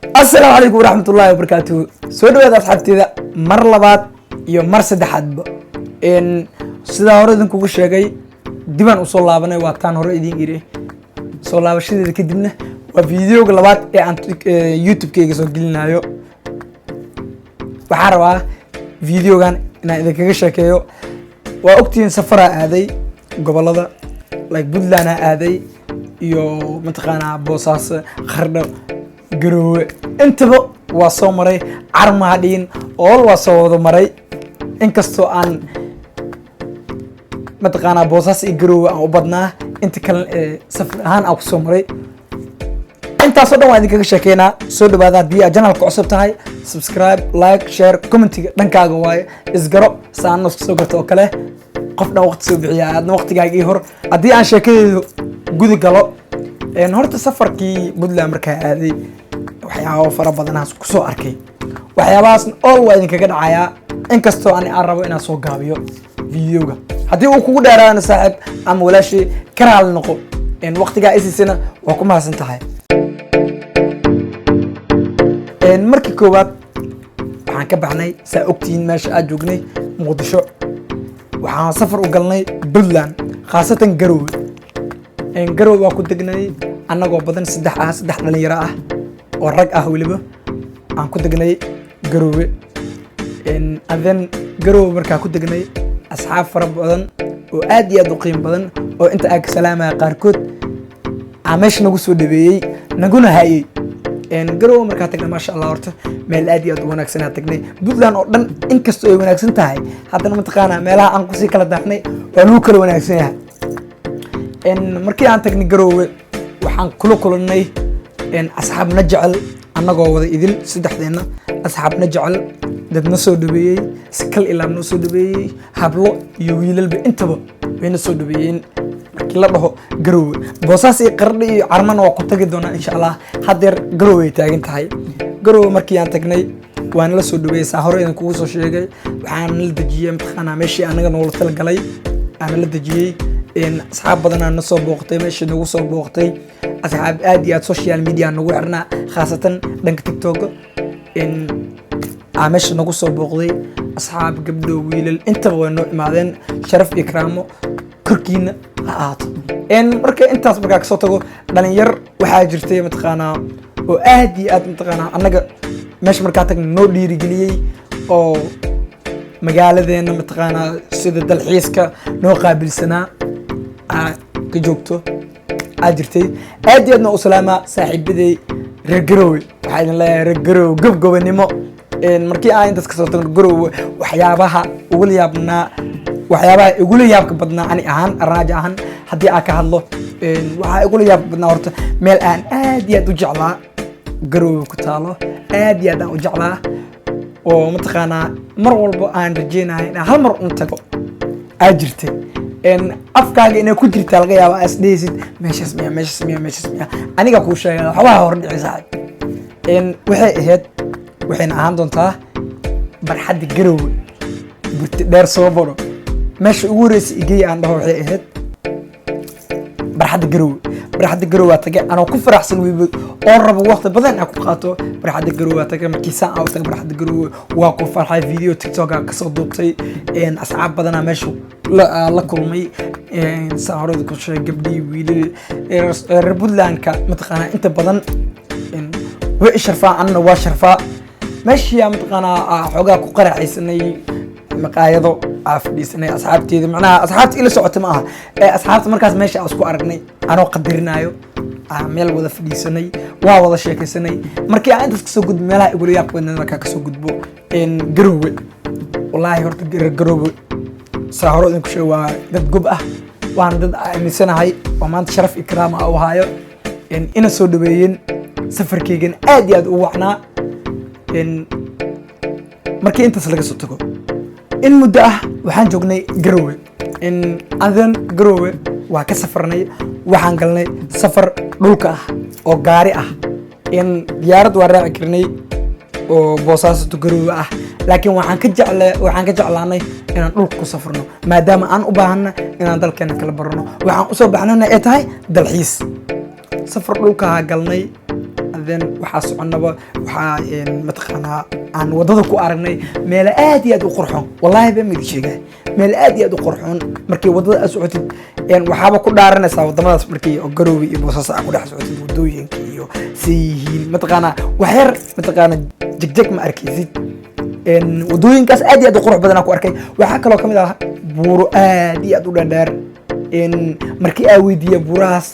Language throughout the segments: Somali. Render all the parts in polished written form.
السلام عليكم ورحمة الله وبركاته. سو دhowaad asxaabteeda mar labaad iyo mar saddexaadba sida hore idin kugu sheegay dibaan u soo laabanay waqtaan hore idin iri soo laabashadeeda kadibna waa videoga labaad ee aan YouTube-kayga soo gelinayo. waxaan rabaa videogan inaan idin kaga sheekeeyo. waa ogtiin safar aaday gobolada like Puntland aaday iyo mataqaanaa Boosaaso, Qardho, Garowe intaba waa soo maray. Carmaadin oo waa soo wada maray inkastoo aan mataqaanaa Boosaaso iyo Garowe aan u badnaa inta kale safar ahaan aan ku soo maray. intaas oo dhan waan idinkaga sheekeynaa. soo dhawaada haddii aad channelka cusub tahay subscribe, like, share, commentiga dhankaaga waaye isgaro saan nafta soo garto oo kale qof dhan waqti soo bixiya aadna waqtigaaga ii hor haddii aan sheekadeedu gudi galo. horta safarkii Puntland markaa aaday waxyaabo fara badan aan ku soo arkay. waxyaabahaas all waa idinkaga dhacayaa inkastoo aan rabo inaan soo gaabiyo videoga. haddii uu kugu dheeraana saaxiib ama walaashii ka raali noqo waqtigaa isiisana waa ku mahadsan tahay. markii koowaad waxaan ka baxnay saa ogtihiin meesha aad joognay Muqdisho. waxaan safar u galnay Puntland khaasatan Garowe. Garowe waa ku degnay annagoo badan saddex dhalinyaro ah oo rag ah weliba aan ku degnay Garowe. adan Garowe markaa ku degnay asxaab fara badan oo aad iyo aad u qiimo badan oo inta aan ka salaamaya qaarkood aan meesha nagu soo dhaweeyey naguna hayay. Garowe markaa tagnay maasha Allah horta meel aad iyo aad u wanaagsan aan tagnay. Puntland oo dhan inkastoo ay wanaagsan tahay haddana mataqaanaa meelaha aan ku sii kala daahnay waa lagu kala wanaagsan yahay. markii aan tagnay Garowe waxaan kula kulannay asxaabna jecel annagoo wada idil saddexdeena asxaabna jecel dadna soo dhaweeyey si kal ilaabna soo dhaweeyey hablo iyo wiilalba intaba wayna soo dhaweeyeen. markii la dhaho Garowe Boosaaso iyo Qardho iyo Carmana waa ku tagi doonaa insha Allah. haddeer Garowe ay taagan tahay. Garowe markii aan tagnay waan la soo dhaweeyay saa hore idin kugu soo sheegay. waxaan la dejiyay mataqaanaa meeshii anaga noola tala galay aan la dejiyay. asxaab badan aan soo booqtay meeshii nagu soo booqtay asxaab aad iyo aad social media nagu xirnaa khaasatan dhanka TikTok meeshii nagu soo booqday asxaab gabdho wiilal intaba way noo imaadeen. sharaf iyo karaamo korkiina ha ahaato. marka intaas markaa kasoo tago dhalinyar waxaa jirtay mataqaanaa oo aad iyo aad mataqaanaa annaga meesha markaa tagna noo dhiirigeliyey oo magaaladeena mataqaanaa sida dalxiiska noo qaabilsanaa ka joogto aad jirtay. aad iyo aadna u salaamaa saaxiibaday reer Garowe. waxaa idin leeyahay reer Garowe gobgobanimo. markii aan intaas kasoo tagno Garowe waxyaabaha igula yaabka badnaa ani ahaan arnaajo ahaan haddii aan ka hadlo waxaa igula yaabka badnaa horta meel aan aad iyo aad u jeclaa Garowe ku taalo aad iyo aad aan u jeclaa oo mataqaanaa mar walba aan rajeynahay inaan hal mar un tago aad jirtay. afkaaga inay ku jirtaa laga yaaba as dhehaysid meeshaas miya aniga kuu sheegay waxbaa hor dhici saaxiib. waxayna ahaan doontaa barxadda Garowe burti dheer soo baro meesha ugu horeysay igey aan dhaho waxay ahayd barxadda Garowe. barxadda Garowe waa tagay anoo ku faraxsan weyba oo rabo waqti badan aan ku qaato. barxadda Garowe waa tagay markii saan aan tagay barxadda Garowe waa ku farxay video TikTok ka soo duubtay. asxaab badan meesha la kulmay saa hore ku sheegay gabdhi wiilal reer Puntland-ka mataqaanaa inta badan way sharfaa anna waa sharfaa meeshii mataqaanaa xogaa ku qaraxaysanay maqaayado afdhiisnay asxaabteeda macnaha asxaabta ila socotay ma aha asxaabta markaas meesha aan isku aragnay anoo qadirinayo meel wada fadhiisanay waa wada sheekaysanay. markii aan intaas kasoo gudbo meelaha igula yaabka badnaa markaa kasoo gudbo Garowe wallaahi horta Garowe saa hore idinku sheeg waa dad gob ah waan dad aaminsanahay oo maanta sharaf iyo karaama u hayo ina soo dhaweeyeen. safarkaygan aad iyo aad u wacnaa. markii intaas laga soo tago in muddo ah waxaan joognay Garowe. adan Garowe waa ka safarnay waxaan galnay safar dhulka ah oo gaari ah. diyaarad waa raaci karnay oo Boosaaso to Garowe ah laakiin waxaan ka jeclaanay inaan dhulka ku safarno maadaama aan u baahana inaan dalkeena kala barno. waxaan u soo baxnayna ay tahay dalxiis. safar dhulka galnay then waxaa soconaba waxaa mataqaanaa aan wadada ku aragnay meel aad iyo aad u qurxoon wallahi ba mid sheegay meel aad iyo aad u qurxoon markii wadada aad socotid waxaaba ku dhaaranaysaa wadamadaas markii Garowe iyo Boosaaso aad ku dhex socotid wadooyinka iyo siihiin mataqaanaa waxyar mataqaanaa jigjig ma arkaysid wadooyinkaas aad iyo aad u qurux badan ku arkay waxa kale oo kamid ah buuro aad iyo aad u dheer markii aan weydiiyay buurahaas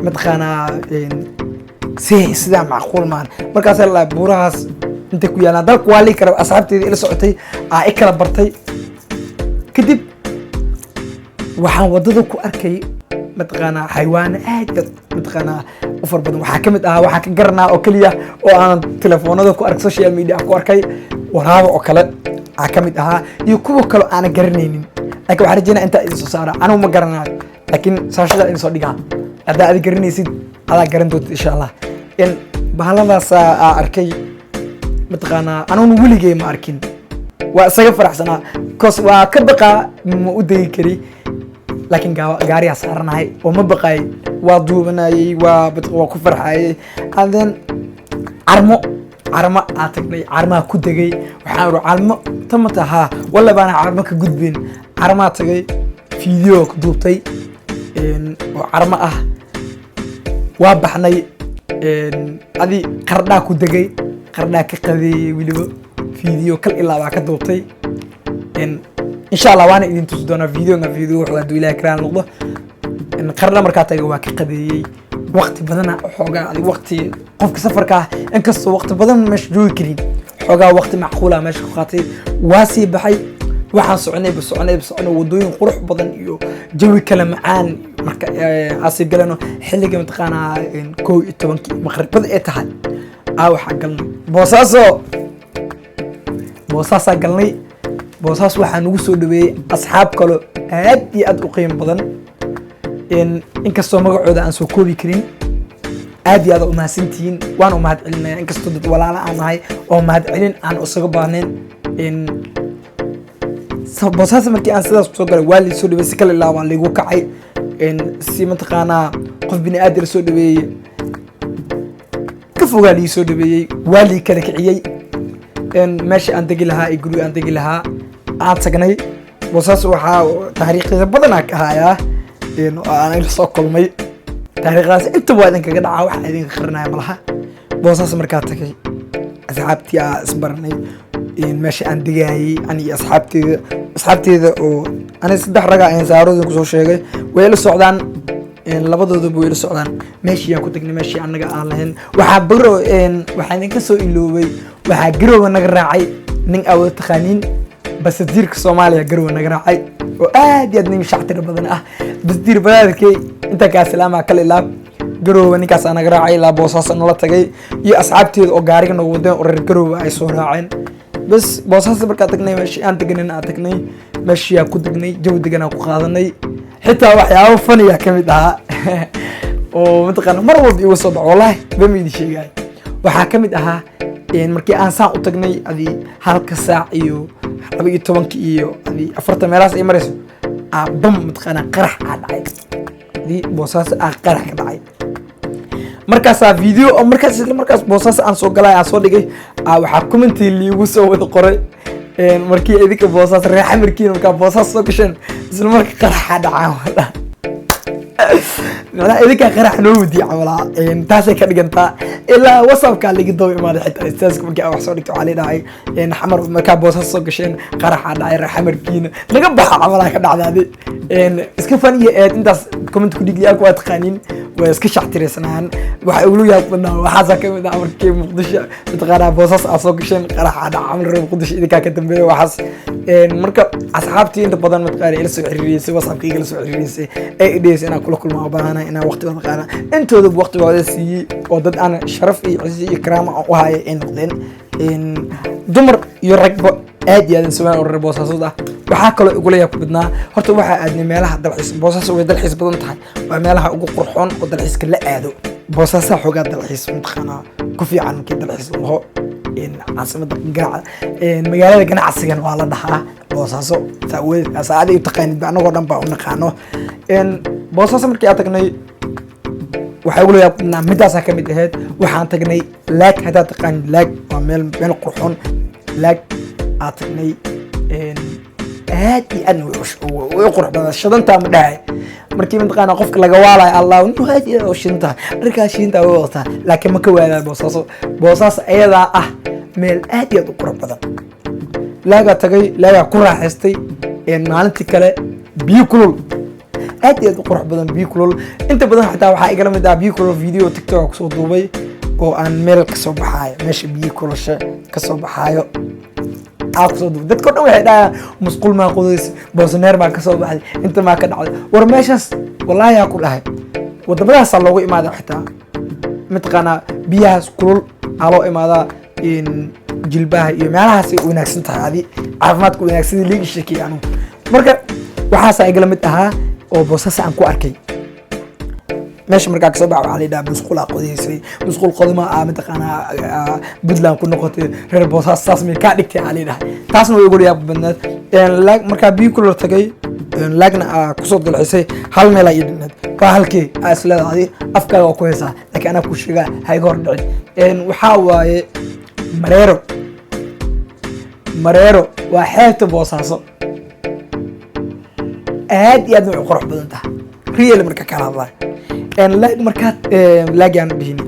mataqaanaa sida macquul maan markaas la buurahaas inta ku yaalaan dalku waa li kara asxaabteedii ila socotay ay kala bartay kadib waxaan wadada ku arkay mataqaanaa xayawaan aad mataqaanaa u far badan waxaa kamid ah waxaa ka garanaa oo kaliya oo aan telefoonada ku arkay social media ku arkay waraabo oo kale kamid ahaa iyo kuwa kale aan garanaynin laakiin waxaan rajaynayaa inta idin soo saara anigu ma garanayo laakiin saashada idin soo dhigaa hadda aad garanaysid adaa garan doonta insha Allah bahaladaas aan arkay mataqaanaa anigu weligay ma arkin waa isaga faraxsanaa koos waa ka baqa ma u degi kari laakiin gaariga saaranahay oo ma baqay waa duubanayay waa ku farxayay and then carmo aatagnay carmaa ku degay waxaan ru carmo tamata ha walla baan carmo ka gudbin carmaa tagay video ku duubtay oo carmo ah waa baxnay adi qardhaa ku degay qardhaa ka qadeeyay wiliba video kal ilaa waa ka duubtay insha Allah waana idin tusi doonaa video wuxuu aad ilaahay karaan noqdo qardha markaa tagay waa ka qadeeyay waqti badan xoogaa waqti qofka safarka in kastoo waqti badan meesha joogi karin xoogaa waqti macquul ah meesha ku qaatay waa sii baxay waxaan soconay wadooyin qurux badan iyo jawi kala macaan marka aasi galano xilliga mataqaanaa 12 maqribada ee tahay waxa galnay Boosaaso galnay Boosaaso waxaan ugu soo dhaweeyay asxaab kale aad iyo aad u qiimo badan in kastoo magacooda aan soo koobi karin aad iyo aad u mahadsantihiin waan u mahad celinayaa in kastoo dad walaalo aan nahay oo mahad celin aan usaga baahnayn Boosaaso markii aan sidaas soo galay waa la soo dhaweeyay si kale ilaa waa lagu kacay si mataqaanaa qof bini aadam soo dhaweeyay ka fogaa la soo dhaweeyay waa la kala kiciyay meesha aan degi lahaa guriga aan degi lahaa aan tagnay Boosaaso waxaa taariikhda badan ka hayaa aan ila soo kulmay taariikhdaas inta waa idin kaga dhacaa waxa idin qarinayo malaha Boosaaso markaa tagay asxaabtii aan isbarnay meesha aan degayay ani asxaabteeda oo ani saddex raga aan saarooda ku soo sheegay way la socdaan labadooda way la socdaan meeshii aan ku tagnay meeshii anaga aan lahayn waxaan idin ka soo iloobay waxaa Garowe naga raacay nin awood taqaaniin bas diirka Soomaaliya Garowe naga raacay oo aad iyo aad nin shactir badan ah bas diir baadkay inta ka salaama kale ilaa Garowe ninkaas anaga raacay ilaa Boosaaso nala tagay iyo asxaabteeda oo gaariga nagu wadeen oo reer Garowe ay soo raaceen bas Boosaaso markaa tagnay meeshii aan tagnay meeshii aan ku tagnay jawi degan aan ku qaadanay xitaa waxyaabo faniya kamid ah oo mataqaanaa mar walba igu soo dhaco wallahi bama idin sheegay waxaa kamid ahaa markii aan saan u tagnay adii halka saac iyo 12 iyo adii 40 meelaas ay marayso bam mataqaanaa qarax dhacay adii Boosaaso qarax ka dhacay markaas video oo markaas Boosaaso aan soo galay aan soo dhigay waxa comment liigu soo wada qoray markii idinka Boosaaso reexa markii markaa Boosaaso soo gasheen isla markaa qarax dhacay wala idinka qarax noo wadi camala taasay ka dhigantaa ilaa WhatsApp-ka laga doob imaaday xitaa istaaska markii wax soo dhigto cali dhacay xamar markaa Boosaaso soo gasheen qarax dhacay reexa markiina laga baxa camala ka dhacday iska faniye intaas comment ku dhigay ku taqaaniin way iska shactiraysanaan waxa uu yahay waxa kamid ah markii Muqdisho mataqaanaa Boosaaso soo gasheen qarax dhacay Muqdisho idinka ka dambeeyay waxaas marka asxaabtii inta badan mataqaanaa ila soo xiriirisay WhatsApp-kayga ila soo xiriirisay ay idheysay kula kulmaa baahana inaan waqti wada qaana intooda waqtigooda siiyay oo dad aan sharaf iyo ciise iyo karaama u haayay in noqdeen dumar iyo ragba aad iyo aad soo reer Boosaaso waxaa kale ugu leeyahay ku badnaa horta waxa aadnay meelaha dalxiis Boosaaso way dalxiis badan tahay waa meelaha ugu qurxoon oo dalxiiska la aado Boosaaso xogaa dalxiis mataqaanaa ku fiican markii dalxiis loo caasimada magaalada ganacsigan waa la dhahaa Boosaaso saacadii u taqaanid anagoo dhan baa u naqaano Boosaaso markii aan tagnay waxaa ugu leeyahay midaasaa ka mid ahayd waxaan tagnay laag haddaad taqaanid laag waa meel qurxoon laag aad tagnay aad iyo aadna way qurux badan shadantaa ma dhahay markii mataqaanaa qofka laga waalayo allah aad iyo aad shintaa dharkaa shintaa way wadataa laakiin ma ka waadaa boosaas ayadaa ah meel aad iyo aad u qurux badan laagaa tagay laagaa ku raaxaystay maalintii kale biyo kulul aad iyo aad u qurux badan biyo kulul inta badan xataa waxaa igala mid ah biyo kulul video tiktok kusoo duubay oo aan meel kasoo baxaayo meesha biyo kulusha kasoo baxaayo kusoo duubay dadka o dhan waxay dhahayaan musqul maa qudays boosaneer baa kasoo baxday inta maa ka dhacday war meeshaas wallaahi yaa ku dhahay waddamadaasaa loogu imaadaa xitaa mataqaanaa biyahaas kulul aa loo imaadaa jilbaha iyo meelahaasay wanaagsan tahay adi caafimaadka wanaagsan liigi sheekay anu marka waxaasaa igala mid ahaa oo boosas aan ku arkay meesha markaa kasoo baxa waxaa la yidhaha musqulaa qodaysay musqul qodma mataqaanaa puntland ku noqotay reer boosaas saas may kaa dhigtay aa la yidhaha taasna way ugu yaab badneed markaa biyo kulul tagay laagna kusoo dalxisay hal meel aa ii dhigneed waa halkee aa isleedahay afkaaga waa ku haysaa laakiin anaa ku sheegaa ha iga hor dhicin waxaa waaye mareero waa xeebta boosaaso aad iyo aad way qurux badan tahay real marka kala hadlayo laag markaa laagaan dhihin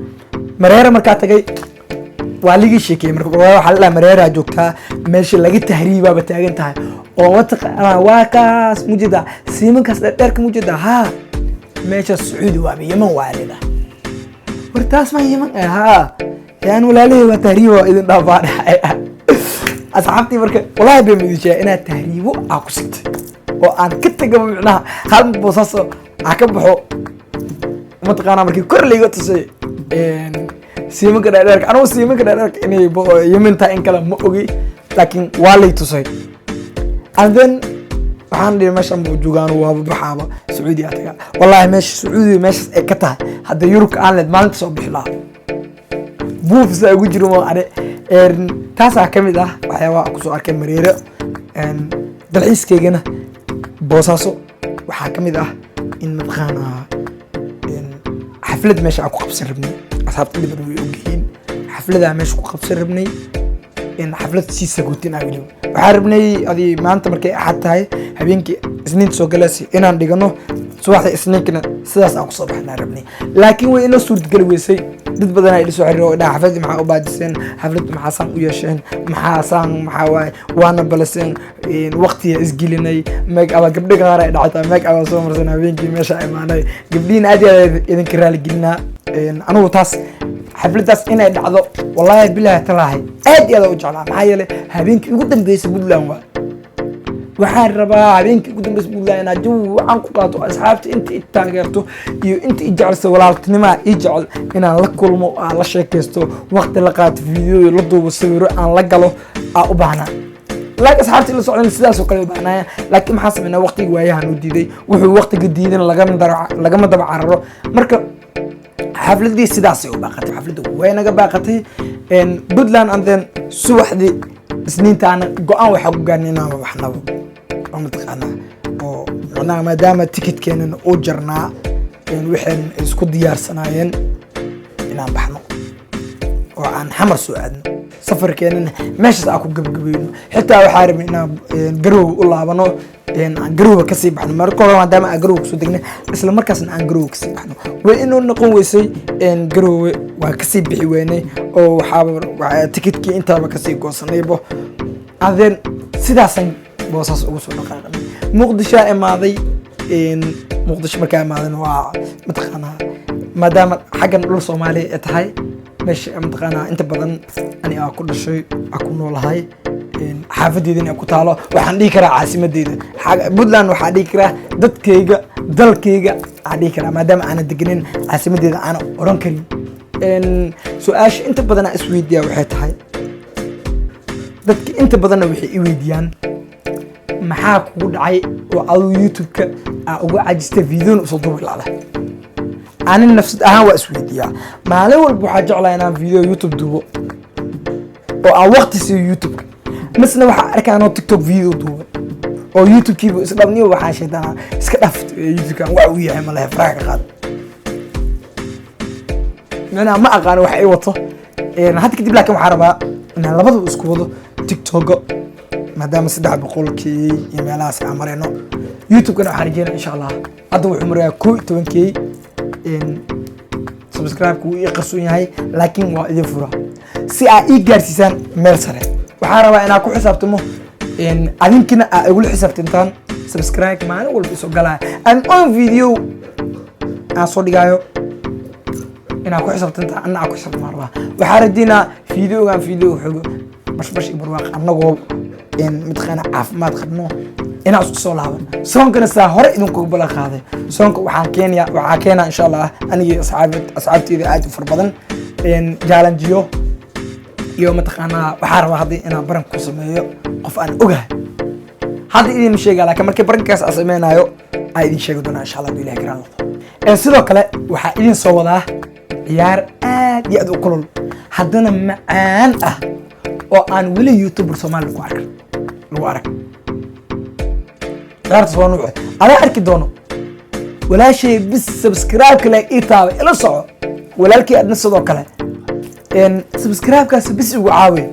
mareero markaa tagay waa ligi sheekay marka waxa la mareero joogtaa meesha laga tahriibaaba taagan tahay oo mataqaanaa waa kaas mujida siimankaas dheerka mujida ha meesha Sacuudi waa Yemen waa leedahay wartaas ma Yemen ha يعني ولا ليه وتهريبه إذا ضافان أصحابتي مركب والله بيمديشة أنا تهريبه أقصد وأنا كنت قبل معناها هل بصاصة عكبحه متقانا مركب كل اللي قلت شيء سيمن كده أدرك أنا سيمن كده أدرك إني يمين تا إن كلام مؤجي لكن والله تصير and then waxaan dhigay meeshan buu joogaan waa baxaaba Sacuudi aad والله meesha Sacuudi meesha ay ka tahay hadda Yurub aan leed maalinta soo bixi lahaa buufis ugu jiro ma ane taas ka mid ah waxyaabo ku soo arkay mareero dalxiiskeegana boosaaso waxaa ka mid ah in mataqaanaa xaflad meesha ku qabsan rabnay asxaabta dibad way ogyihiin xaflada meesha ku qabsan rabnay in xaflad si sagootin ah waliba waxaan rabnay adii maanta markay axad tahay habeenkii isniinta soo galaysi inaan dhigano subaxda isniinkana sidaas aan ku soo baxnaa rabnay laakiin way inoo suurtagali weysay dad badan ay soo xiriireen oo dhaha xaflad maxaa u baadiseen xaflad maxaa san u yeesheen maxaa waay waana balaseen waqtiga isgelinay meeg aba gabdho qaar ay dhacay meeg aba soo marsan habeenkii meesha ay maanay gabdhiin aad iyo aad idinka raali gelinaa anigu taas xafladaas inay dhacdo wallahi billahi talaahi aad iyo aad u jeclaa maxaa yeelay habeenkii ugu dambeysay Puntland waxaan rabaa habeenkii ugu dambeysay Puntland inaan jawi waxaan ku qaato asxaabta inta taageerto iyo inta jecel walaaltinimo ii jecel inaan la kulmo aan la sheekaysto waqti la qaato video la duubo sawiro aan la galo aan u baahnaa laakiin asxaabtii la socdaan sidaas oo kale u baahnaa laakiin maxaa sameynaa waqtiga waayahan u diiday wuxuu waqtiga diidan lagama daba cararo marka xafladii sidaas ay u baaqatay xafladdu way naga baaqatay Puntland and then subaxdii isniintaana go'aan waxa ku gaarnay inaan waxnabo mataqaanaa oo maadaama tikidkeena oo jarnaa waxaan isku diyaarsanaayeen inaan baxno oo aan xamar soo aadno safarkeena meeshaas aan ku gabagabayno xitaa waxaa rabnay inaan garow u laabano aan garow ka sii baxno marka hore maadaama aan garow soo degnay isla markaasna aan garow ka sii baxno way inuu noqon weysay garow waa ka sii bixi weynay oo waxa tikidkii intaaba ka sii goosanaybo adeen sidaasan boosaas ugu soo dhaqaaqnay muqdisho imaaday muqdisho markaa imaadan waa mataqaanaa maadaama xaggan dhul Soomaaliya ay tahay meesha mataqaanaa inta badan ani aan ku dhashay aan ku noolahay xaafadeedina ay ku taalo waxaan dhigi karaa caasimadeeda Puntland waxaan dhigi karaa dadkayga dalkayga aan dhigi karaa maadaama aan deganin caasimadeeda aan oran karin su'aasha inta badan aan isweydiiyaa waxay tahay dadka inta badan waxay i weydiiyaan maxaa kugu dhacay oo aad YouTube-ka uga cajistay video soo duubi laada أنا نفس waa isweydiiyaa maalin walba waxaa jeclaa inaan video YouTube duubo oo aan waqti siiyo YouTube misna waxaa arkaa inaan TikTok video duubo oo YouTube-kiiba isdhabniyo waxaa sheedanaa iska dhaaf YouTube-kan wax uu yahay ma laha faraha ka qaad macnaha ma aqaan wax ay wato hadda kadib laakiin waxaan rabaa inaan labadu isku wado TikTok maadaama 300k iyo meelahaas aan marayno YouTube-kana waxaan rajeynaa insha Allah hadda wuxuu marayaa 12k subscribe-ku wuu ii qarsoon yahay laakiin waa idin fura si aad ii gaarsiisaan meel sare waxaan rabaa inaan ku xisaabtamo adinkina aad igula xisaabtantaan subscribe maalin walba isoo galaya aan on video aan soo dhigayo inaan ku xisaabtantaan anna aan ku xisaabtamo rabaa waxaan rajeynaa videogan video xogo bash iyo barwaaq annagoo midqana caafimaad qabno inaan isku soo laaban soonkana saa hore idinku bala qaaday soonka waxaa keenaa insha Allah anigii asxaabteyda aad u far badan challenge-yo iyo mataqaanaa waxaa rabaa hadda inaan baran ku sameeyo qof aan ogahay hadda idin sheegaa laakiin markii barankaas aan sameynayo aan idin sheegi doonaa insha Allah billahi karaan laqo sidoo kale waxaa idin soo wadaa ciyaar aad iyo aad u kulul haddana macaan ah oo aan weli YouTuber Soomaali lagu arag ciyaartaas waa nuuc ala arki doono walaashay bis subscribe kale ii taabay ila soco walaalkii adna sidoo kale subscribe-kaas bis ugu caawi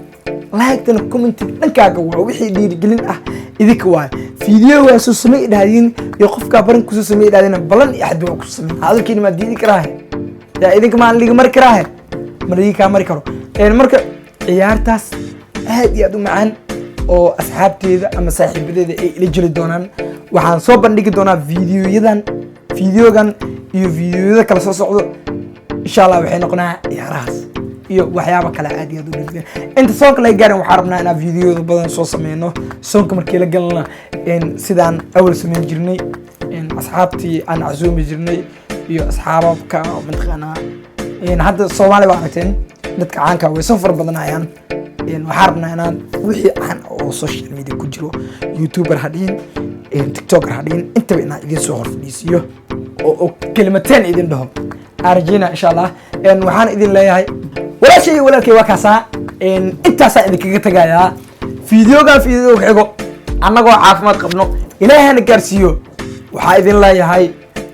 like-tana comment dhankaaga waa wixii dhiirigelin ah idinka waay video soo samee idhaadin iyo qofka baran ku soo samee idhaadina balan iyo xad ku samee hadalkiina ma diidi karaa yaa idinka ma liga mari karaa marigi ka mari karo marka ciyaartaas aad iyo aad u macaan oo asxaabteeda ama saaxiibadeeda ay ila jiri doonaan waxaan soo bandhigi doonaa videogan iyo videoyada kala soo socdo insha Allah waxay noqonaa ciyaarahaas iyo waxyaabo kale aad iyo aad u dhigay inta soonka la gaarin waxaan rabnaa inaan videoyada badan soo sameeyno soonka markii la galna sidaan awal sameyn jirnay asxaabtii aan casuumi jirnay iyo asxaabka mataqaanaa hadda Soomaali waa aragteen dadka caanka way soo far badanayaan waxaan rabnaa inaan wixii aan oo social media ku jiro YouTuber hadhiin TikToker hadhiin intaba inaan idin soo horfadhiisiyo oo kalimateen idin dhaho arjina insha Allah waxaan idin leeyahay walaashay walaalkay waa kaasa intaas aan idinkaga tagayaa video xigo annagoo caafimaad qabno ilaahana gaarsiiyo waxaa idin leeyahay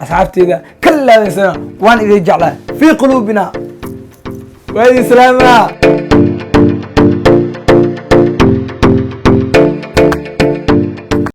asxaabteeda kala laabaysana waan idin jeclaa fi qulubina wa idin salaama